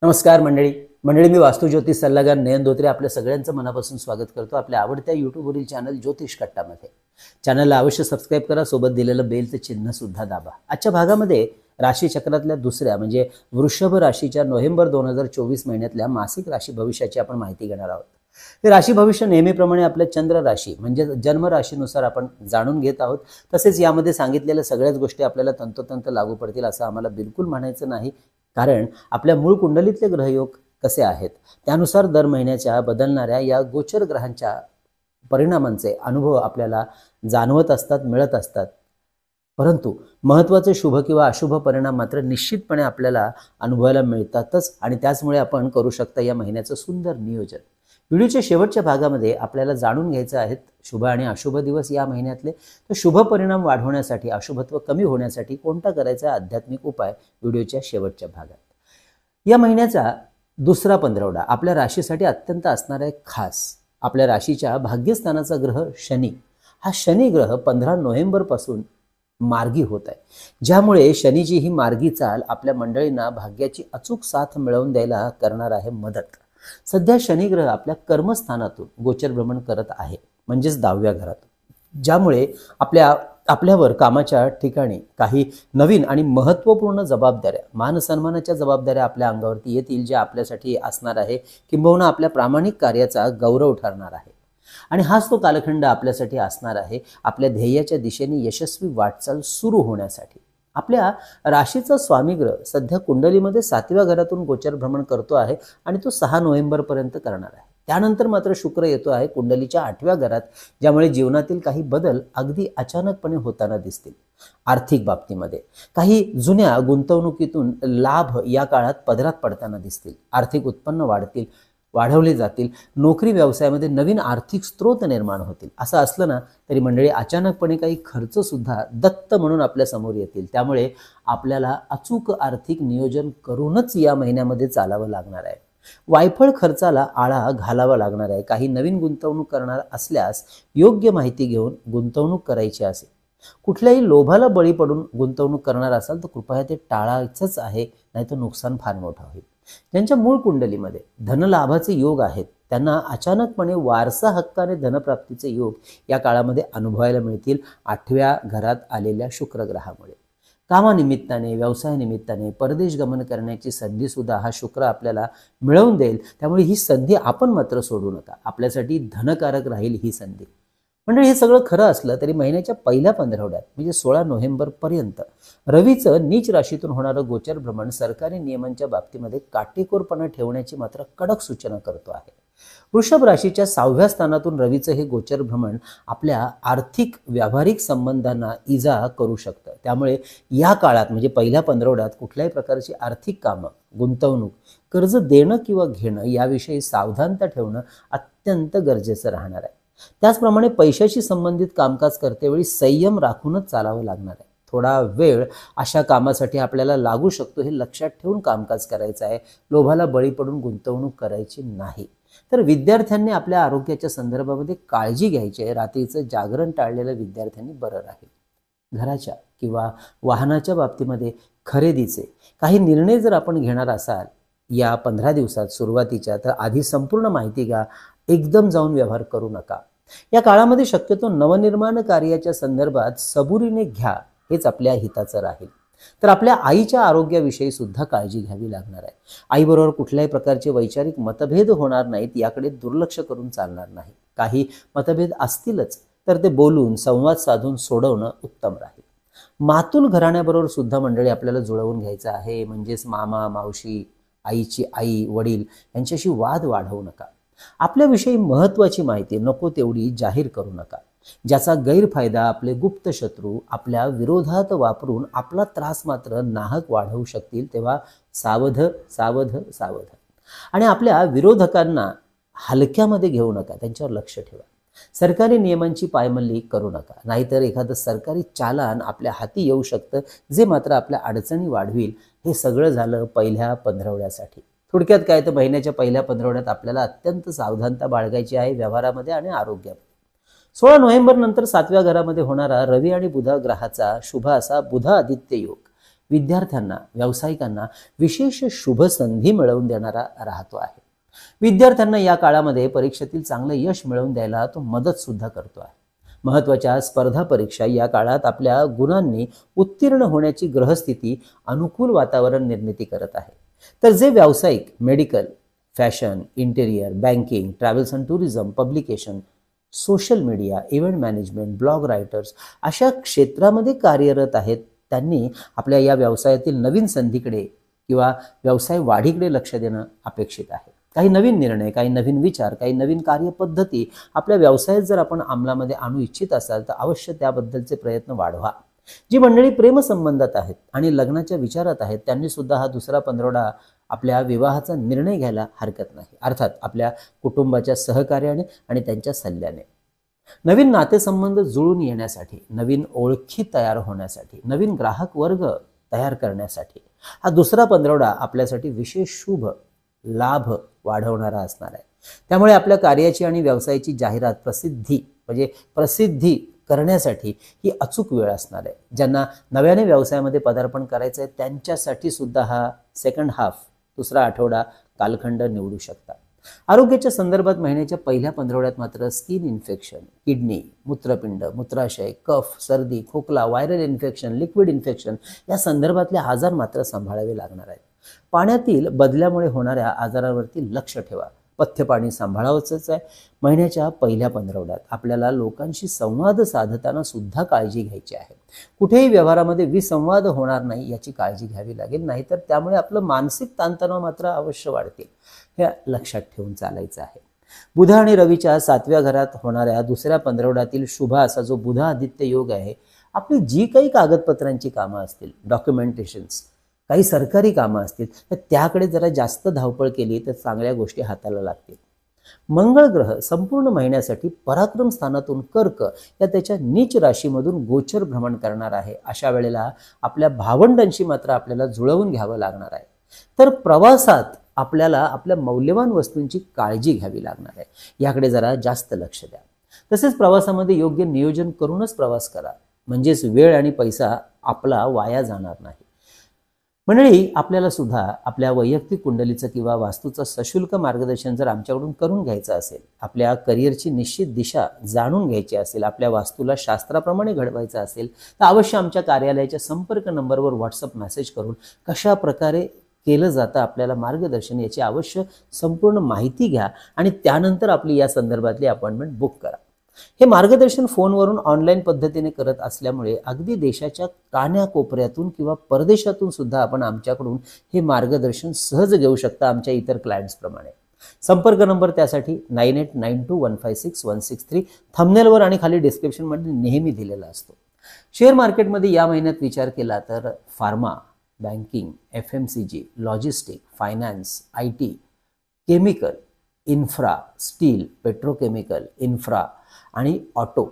नमस्कार मंडळी, मी वास्तू ज्योतिष सल्लागार नयन धोत्रे आपल्या सगळ्यांचं मनापासून स्वागत करतो आपल्या आवडत्या यूट्यूबवरील चॅनल ज्योतिष कट्टामध्ये। चॅनलला अवश्य सबस्क्राईब करा, सोबत दिलेलं बेलचं चिन्ह सुद्धा दाबा। आजच्या भागामध्ये राशी चक्रातल्या दुसऱ्या म्हणजे वृषभ राशीच्या नोव्हेंबर 2024 महिन्यातल्या मासिक राशी भविष्याची आपण माहिती घेणार आहोत। हे राशी भविष्य नेहमीप्रमाणे आपल्या चंद्र राशी म्हणजे जन्म राशीनुसार आपण जाणून घेत आहोत। तसेच यामध्ये सांगितलेल्या सगळ्याच गोष्टी आपल्याला तंतोतंत लागू पडतील असं आम्हाला बिलकुल म्हणायचं नाही, कारण आपल्या मूळ कुंडलीतले ग्रहयोग कसे आहेत त्यानुसार दर महिन्याच्या बदलणाऱ्या या गोचर ग्रहांच्या परिणामांचे अनुभव आपल्याला जाणवत असतात, मिळत असतात। परंतु महत्त्वाचे शुभ किंवा अशुभ परिणाम मात्र निश्चितपणे आपल्याला अनुभवायला मिळतातच आणि त्याचमुळे आपण करू शकता या महिन्याचं सुंदर नियोजन। व्हिडिओच्या शेवटच्या भागामध्ये आपल्याला जाणून घ्यायचं आहेत शुभ आणि अशुभ दिवस या महिन्यातले, तर शुभ परिणाम वाढवण्यासाठी अशुभत्व कमी होण्यासाठी कोणता करायचा आध्यात्मिक उपाय व्हिडिओच्या शेवटच्या भागात। या महिन्याचा दुसरा पंधरवडा आपल्या राशीसाठी अत्यंत असणार आहे खास। आपल्या राशीच्या भाग्यस्थानाचा ग्रह शनी, हा शनी ग्रह 15 नोव्हेंबर पासून मार्गी होत आहे, ज्यामुळे शनीची ही मार्गी चाल आपल्या मंडळींना भाग्याची अचूक साथ मिळवून द्यायला करणार आहे मदत। सध्या शनी ग्रह आपल्या कर्मस्थानातून गोचर भ्रमण करत आहे, म्हणजेच 10व्या घरातून, ज्यामुळे आपल्यावर कामाच्या ठिकाणी काही नवीन आणि महत्त्वपूर्ण जबाबदाऱ्या, मान सन्मानाच्या जबाबदाऱ्या आपल्या अंगावरती येतील, ज्या आपल्यासाठी असणार आहे किंबहुना आपल्या प्रामाणिक कार्याचा गौरव ठरणार आहे। आणि हाच तो कालखंड आपल्यासाठी असणार आहे आपल्या ध्येयाच्या दिशेने यशस्वी वाटचाल सुरू होण्यासाठी। आपल्या राशीचा स्वामी ग्रह सध्या कुंडलीमध्ये 7व्या घरातून गोचर भ्रमण करतो आहे आणि तो 6 नोव्हेंबर पर्यंत करणार आहे। त्यानंतर मात्र शुक्र येतो आहे कुंडलीच्या 8व्या घरात, ज्यामुळे जीवनातील काही बदल अगदी अचानकपणे होताना दिसतील। आर्थिक बाबतीमध्ये काही जुन्या गुंतवणुकीतून लाभ या काळात पदरात पडताना दिसतील। आर्थिक उत्पन्न वाढवले जातील। नोकरी व्यवसायामध्ये नवीन आर्थिक स्रोत निर्माण होतील। असं असलं ना तरी मंडळी अचानकपणे काही खर्च सुद्धा दत्त म्हणून आपल्या समोर येतील, त्यामुळे आपल्याला अचूक आर्थिक नियोजन करूनच या महिन्यामध्ये चालावं लागणार आहे। वायफळ खर्चाला आळा घालावा लागणार आहे। काही नवीन गुंतवणूक करणार असल्यास योग्य माहिती घेऊन गुंतवणूक करायची असेल। कुठल्याही लोभाला बळी पडून गुंतवणूक करणार असाल तर कृपया ते टाळायचंच आहे, नाहीतर नुकसान फार मोठं होईल। ज्यांच्या मूळ कुंडलीमध्ये धनलाभाचे योग आहेत त्यांना अचानकपणे वारसा हक्काने धनप्राप्तीचे योग या काळामध्ये अनुभवायला मिळतील 8व्या घरात आलेल्या शुक्र ग्रहामुळे। कामानिमित्ताने, व्यवसायानिमित्ताने परदेश गमन करण्याची संधी सुद्धा हा शुक्र आपल्याला मिळवून देईल, त्यामुळे ही संधी आपण मात्र सोडू नका। आपल्यासाठी धनकारक राहील ही संधी। म्हणजे हे सगळं खरं असलं तरी महिन्याच्या पहिल्या पंधरवड्यात म्हणजे 16 नोव्हेंबर पर्यंत रवीचं नीच राशीतून होणारं गोचर भ्रमण सरकारी नियमांच्या बाबतीमध्ये काटेकोरपणा ठेवण्याची मात्र कडक सूचना करतो आहे। वृषभ राशीच्या 6व्या स्थानातून रवीचं हे गोचर भ्रमण आपल्या आर्थिक व्यावहारिक संबंधांना इजा करू शकतं, त्यामुळे या काळात म्हणजे पहिल्या पंधरवड्यात कुठल्याही प्रकारची आर्थिक कामं, गुंतवणूक, कर्ज देणं किंवा घेणं याविषयी सावधानता ठेवणं अत्यंत गरजेचं राहणार आहे। त्याचप्रमाणे पैशाशी संबंधित कामकाज करतेवेळी संयम राखूनच चालावं लागणार आहे। थोडा वेळ अशा कामासाठी आपल्याला लागू शकतो, हे लक्षात ठेवून कामकाज करायचं आहे। लोभाला बळी पडून गुंतवणूक करायची नाही। तर विद्यार्थ्यांनी आपल्या आरोग्याच्या संदर्भामध्ये काळजी घ्यायची आहे। रात्रीचं जागरण टाळलेल्या विद्यार्थ्यांनी बरं राहील। घराच्या किंवा वाहनाच्या बाबतीमध्ये खरेदीचे काही निर्णय जर आपण घेणार असाल या 15 दिवसात सुरुवातीच्या, तर आधी संपूर्ण माहिती घ्या, एकदम जाऊन व्यवहार करू नका। या काळामध्ये शक्यतो नवनिर्माण कार्याच्या संदर्भात सबुरीने घ्या, हेच आपल्या हिताचं राहील। तर आपल्या आईच्या आरोग्याविषयी सुद्धा काळजी घ्यावी लागणार आहे। आईबरोबर कुठल्याही प्रकारचे वैचारिक मतभेद होणार नाहीत, याकडे दुर्लक्ष करून चालणार नाही। काही मतभेद असतीलच तर ते बोलून संवाद साधून सोडवणं उत्तम राहील। मातुल घराण्याबरोबर सुद्धा मंडळी आपल्याला जुळवून घ्यायचं आहे, म्हणजेच मामा, मावशी, आईची आई, वडील यांच्याशी वाद वाढवू नका। आपल्याविषयी महत्त्वाची माहिती नको तेवढी जाहीर करू नका, ज्याचा गैरफायदा आपले गुप्त शत्रू आपल्या विरोधात वापरून आपला त्रास मात्र नाहक वाढवू शकतील। तेव्हा सावध सावध सावध। आणि आपल्या विरोधकांना हलक्यामध्ये घेऊ नका, त्यांच्यावर लक्ष ठेवा। सरकारी नियमांची पायमल्ली करू नका, नाहीतर एखादं सरकारी चालान आपल्या हाती येऊ शकतं, जे मात्र आपल्या अडचणी वाढविल। हे सगळं झालं पहिल्या पंधरवड्यासाठी। थोडक्यात काय तर महिन्याच्या पहिल्या पंधरवड्यात आपल्याला अत्यंत सावधानता बाळगायची आहे व्यवहारामध्ये आणि आरोग्यामध्ये। 16 नोव्हेंबर नंतर 7व्या घरामध्ये होणारा रवी आणि बुध ग्रहाचा शुभ असा बुध आदित्य योग विद्यार्थ्यांना, व्यावसायिकांना विशेष शुभ संधी मिळवून देणारा राहतो आहे. विद्यार्थ्यांना या काळामध्ये परीक्षेतील चांगलं यश मिळवून द्यायला तो मदत सुद्धा करतो आहे. महत्त्वाच्या स्पर्धा परीक्षा या काळात आपल्या गुणांनी उत्तीर्ण होण्याची ग्रहस्थिती अनुकूल वातावरण निर्मिती करत आहे. तर जे व्यावसायिक, medical, fashion, interior, banking, travels and tourism, publication, social media, event management, blog writers अशा क्षेत्रामध्ये कार्यरत आहेत, त्यांनी आपल्या या व्यवसायातील नवीन संधीकडे किंवा व्यवसाय वाढीकडे लक्ष देणं अपेक्षित आहे. काही नवीन निर्णय, काही नवीन विचार, काही नवीन कार्यपद्धती आपल्या व्यवसायात जर आपण अंमलामध्ये आणू इच्छित असाल तर अवश्य त्याबद्दलचे प्रयत्न वाढवा. जी मंडळी प्रेमसंबंधात आहेत आणि लग्नाच्या विचारात आहेत, त्यांनी सुद्धा हा दुसरा पंधरवडा आपल्या विवाहाचा निर्णय घ्यायला हरकत नाही, अर्थात आपल्या कुटुंबाच्या सहकार्याने आणि त्यांच्या सल्ल्याने. नवीन नातेसंबंध जुळून येण्यासाठी, नवीन ओळखी तयार होण्यासाठी, नवीन ग्राहक वर्ग तयार करण्यासाठी हा दुसरा पंधरवडा आपल्यासाठी विशेष शुभ लाभ वाढवणारा असणार आहे. त्यामुळे आपल्या कार्याची आणि व्यवसायाची जाहिरात, प्रसिद्धी करण्यासाठी ही अचूक वेळ असणार आहे. ज्यांना नव्याने व्यवसायामध्ये पदार्पण करायचं आहे त्यांच्यासाठी सुद्धा हा सेकंड हाफ, दुसरा आठवडा कालखंड निवडू शकता. आरोग्याच्या संदर्भात महिन्याच्या पहिल्या पंधरवड्यात मात्र स्किन इन्फेक्शन, किडनी, मूत्रपिंड, मूत्राशय, कफ, सर्दी, खोकला, व्हायरल इन्फेक्शन, लिक्विड इन्फेक्शन या संदर्भातले आजार मात्र सांभाळावे लागणार आहेत. पाण्यातील बदल्यामुळे होणाऱ्या आजारावरती लक्ष ठेवा. पथ्य पाणी सांभाळावंच आहे. महिन्याच्या पहिल्या पंधरवड्यात आपल्याला लोकांशी संवाद साधताना सुद्धा काळजी घ्यायची आहे. कुठेही व्यवहारामध्ये विसंवाद होणार नाही याची काळजी घ्यावी लागेल, नाहीतर त्यामुळे आपलं मानसिक ताणतणाव मात्र अवश्य वाढतील. हे लक्षात ठेवून चालायचं आहे. बुध आणि रवीच्या 7व्या घरात होणाऱ्या दुसऱ्या पंधरवड्यातील शुभ असा जो बुध आदित्य योग आहे, आपली जी काही कागदपत्रांची कामं असतील, डॉक्युमेंटेशन्स, काही सरकारी कामं असतील तर त्याकडे जरा जास्त धावपळ केली तर चांगल्या गोष्टी हाताला लागतील. मंगळ ग्रह संपूर्ण महिन्यासाठी पराक्रम स्थानातून कर्क या त्याच्या नीच राशीमधून गोचर भ्रमण करणार आहे. अशा वेळेला आपल्या भावंडांशी मात्र आपल्याला जुळवून घ्यावं लागणार आहे. तर प्रवासात आपल्याला आपल्या मौल्यवान वस्तूंची काळजी घ्यावी लागणार आहे. याकडे जरा जास्त लक्ष द्या. तसेच प्रवासामध्ये योग्य नियोजन करूनच प्रवास करा, म्हणजेच वेळ आणि पैसा आपला वाया जाणार नाही. मंडळी, आपल्याला सुद्धा आपल्या वैयक्तिक कुंडलीचं किंवा वास्तूचं सशुल्क मार्गदर्शन जर आमच्याकडून करून घ्यायचं असेल, आपल्या करिअरची निश्चित दिशा जाणून घ्यायची असेल, आपल्या वास्तूला शास्त्राप्रमाणे घडवायचं असेल तर अवश्य आमच्या कार्यालयाच्या संपर्क नंबरवर व्हॉट्सअप मेसेज करून कशा प्रकारे केलं जातं आपल्याला मार्गदर्शन याची अवश्य संपूर्ण माहिती घ्या आणि त्यानंतर आपली या संदर्भातली अपॉइंटमेंट बुक करा. हे मार्गदर्शन फोनवरून ऑनलाईन पद्धतीने करत असल्यामुळे अगदी देशाच्या कान्याकोपऱ्यातून किंवा परदेशातून सुद्धा आपण आमच्याकडून हे मार्गदर्शन सहज घेऊ शकता आमच्या इतर क्लायंट्सप्रमाणे. संपर्क नंबर त्यासाठी 9892156163 थंबनेलवर आणि खाली डिस्क्रिप्शनमध्ये नेहमी दिलेला असतो. शेअर मार्केटमध्ये या महिन्यात विचार केला तर pharma, banking, FMCG, logistic, finance, IT, chemical, infra, steel, petrochemical, infra आणि ऑटो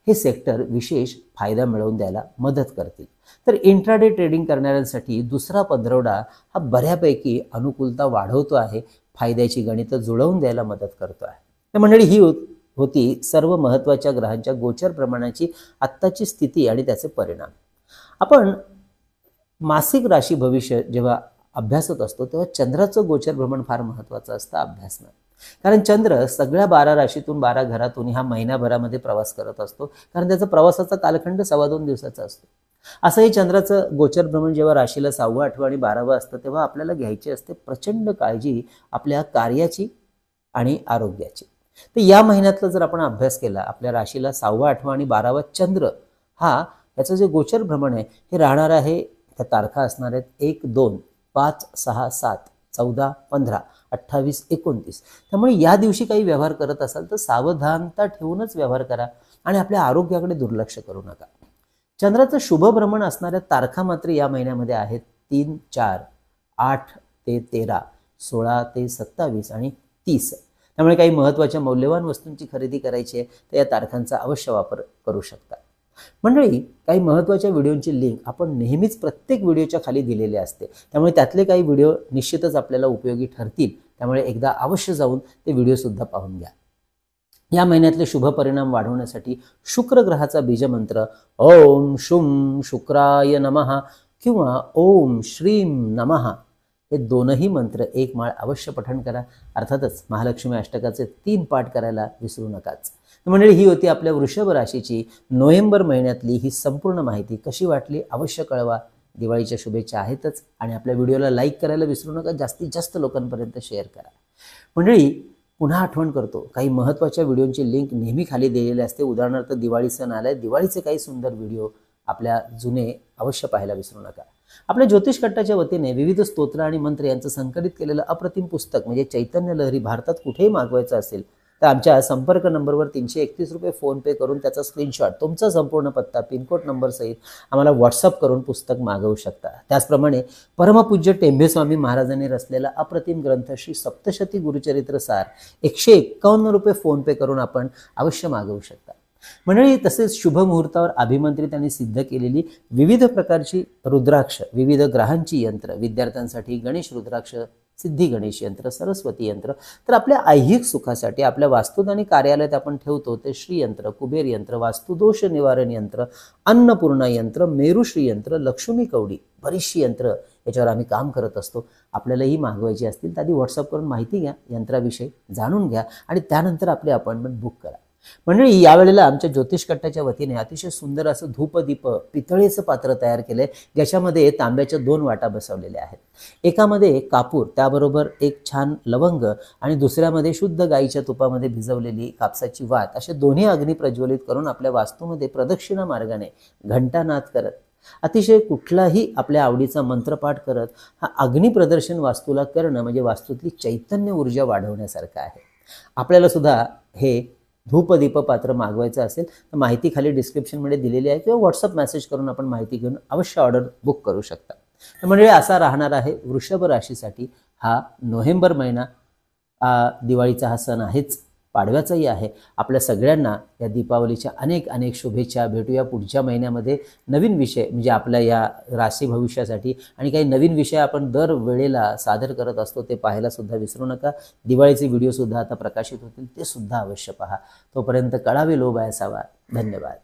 हे सेक्टर विशेष फायदा मिळवून द्यायला मदत करतील. तर इंट्राडे ट्रेडिंग करणाऱ्यांसाठी दुसरा पंधरवडा हा बऱ्यापैकी अनुकूलता वाढवतो आहे, फायद्याची गणितं जुळवून द्यायला मदत करतो आहे. तर मंडळी, ही होती सर्व महत्त्वाच्या ग्रहांच्या गोचर प्रमाणाची आत्ताची स्थिती आणि त्याचे परिणाम. आपण मासिक राशी भविष्य जेव्हा अभ्यासत असतो तेव्हा चंद्राचं गोचर भ्रमण फार महत्त्वाचं असतं अभ्यासणं. कारण चंद्र सगळ्या 12 राशीतून 12 घरातून ह्या महिन्याभरामध्ये प्रवास करत असतो, कारण त्याचा प्रवासाचा कालखंड 2.25 दिवसाचा असतो. असंही चंद्राचं गोचर भ्रमण जेव्हा राशीला 6वं, 8वं आणि 12वं असतं तेव्हा आपल्याला घ्यायची असते प्रचंड काळजी आपल्या कार्याची आणि आरोग्याची. तर या महिन्यातला जर आपण अभ्यास केला, आपल्या राशीला 6वं, 8वं आणि 12वं चंद्र हा याचं जे गोचर भ्रमण आहे हे राहणार आहे, त्या तारखा असणार आहेत 1, 2, 5, 6, 7, 14, 15, 28, 29. त्यामुळे या दिवशी काही व्यवहार करत असाल तर सावधानता ठेवूनच व्यवहार करा आणि आपल्या आरोग्याकडे दुर्लक्ष करू नका. चंद्राचं शुभ भ्रमण असणाऱ्या तारखा मात्र या महिन्यामध्ये आहेत 3, 4, 8 ते 13, 16 ते 27 आणि 30. त्यामुळे काही महत्त्वाच्या मौल्यवान वस्तूंची खरेदी करायची आहे तर या तारखांचा अवश्य वापर करू शकता. मंडळी, काही महत्त्वाच्या व्हिडिओंची लिंक आपण नेहमीच प्रत्येक व्हिडिओच्या खाली दिलेली असते, त्यामुळे त्यातले काही व्हिडिओ निश्चितच आपल्याला उपयोगी ठरतील. त्यामुळे एकदा अवश्य जाऊन ते व्हिडिओसुद्धा पाहून घ्या. या महिन्यातले शुभ परिणाम वाढवण्यासाठी शुक्र ग्रहाचा बीजमंत्र ओम शुम शुक्राय नमः किंवा ओम श्रीम नमः हे दोनही मंत्र एक माळ अवश्य पठण करा. अर्थातच महालक्ष्मी अष्टकाचे 3 पाठ करायला विसरू नकाच. मंडळी, ही होती आपल्या वृषभ राशीची नोव्हेंबर महिन्यातली ही संपूर्ण माहिती. कशी वाटली अवश्य कळवा. दिवाळीच्या शुभेच्छा आहेतच आणि आपल्या व्हिडिओला लाईक करायला विसरू नका. जास्तीत जास्त लोकांपर्यंत शेअर करा. मंडळी, पुन्हा आठवण करतो, काही महत्त्वाच्या व्हिडिओची लिंक नेहमी खाली दिलेली असते. उदाहरणार्थ दिवाळी सण आलाय, दिवाळीचे काही सुंदर व्हिडिओ आपल्या जुने अवश्य पाहायला विसरू नका. आपल्या ज्योतिष कट्टाच्या वतीने विविध स्तोत्र आणि मंत्र यांचं संकलित केलेलं अप्रतिम पुस्तक म्हणजे चैतन्य लहरी भारतात कुठेही मागवायचं असेल तर आमच्या संपर्क नंबरवर 331 रुपये फोन पे करून त्याचा स्क्रीनशॉट, तुमचा संपूर्ण पत्ता, पिनकोड नंबर सहित आम्हाला व्हॉट्सअप करून पुस्तक मागवू शकता. त्याचप्रमाणे परमपूज्य टेंभेस्वामी महाराजांनी रचलेला अप्रतिम ग्रंथ श्री सप्तशती गुरुचरित्र सार 151 रुपये फोन पे करून आपण अवश्य मागवू शकता. मंडळी, तसेच शुभ मुहूर्तावर अभिमंत्रित आणि सिद्ध केलेली विविध प्रकारची रुद्राक्ष, विविध ग्रहांची यंत्र, विद्यार्थ्यांसाठी गणेश रुद्राक्ष, सिद्धी गणेश यंत्र, सरस्वती यंत्र, तर आपल्या ऐहिक सुखासाठी आपल्या वास्तूत आणि कार्यालयात आपण ठेवतो ते श्रीयंत्र, कुबेर यंत्र, वास्तुदोष निवारण यंत्र, अन्नपूर्णा यंत्र, मेरुश्री यंत्र, लक्ष्मी कवडी, बरीचशी यंत्र याच्यावर आम्ही काम करत असतो. आपल्यालाही मागवायची असतील तर आधी व्हॉट्सअप करून माहिती घ्या, यंत्राविषयी जाणून घ्या आणि त्यानंतर आपली अपॉइंटमेंट बुक करा. मंडळी, यावेळेला आमच्या ज्योतिष कट्टाच्या वतीने अतिशय सुंदर असं धूपदीप पितळेचं पात्र तयार केलंय, ज्याच्यामध्ये तांब्याच्या 2 वाटा बसवलेल्या आहेत. एकामध्ये कापूर, त्याबरोबर एक छान लवंग आणि दुसऱ्यामध्ये शुद्ध गाईच्या तुपामध्ये भिजवलेली कापसाची वात, असे दोन्ही अग्नी प्रज्वलित करून आपल्या वास्तूमध्ये प्रदक्षिणा मार्गाने घंटानाद करत, अतिशय कुठलाही आपल्या आवडीचा मंत्रपाठ करत हा अग्नी प्रदर्शन वास्तूला करणं म्हणजे वास्तूतली चैतन्य ऊर्जा वाढवण्यासारखं आहे. आपल्याला सुद्धा हे धूपदीप पात्र मागवायचं असेल तर माहिती खाली डिस्क्रिप्शनमध्ये दिलेली आहे किंवा व्हॉट्सअप मेसेज करून आपण माहिती घेऊन अवश्य ऑर्डर बुक करू शकता. म्हणजे असा राहणार आहे वृषभ राशीसाठी हा नोव्हेंबर महिना. दिवाळीचा हा सण आहेच, पाडव्याचाही आहे. आपल्या सगळ्यांना या दीपावलीच्या अनेक अनेक शुभेच्छा. भेटूया पुढच्या महिन्यामध्ये नवीन विषय म्हणजे आपल्या या राशी भविष्यासाठी, आणि काही नवीन विषय आपण दर वेळेला सादर करत असतो ते पाहायला सुद्धा विसरू नका. दिवाळीचे व्हिडिओ सुद्धा आता प्रकाशित होतील, ते सुद्धा अवश्य पहा. तोपर्यंत कळावे लोभ असावा. धन्यवाद.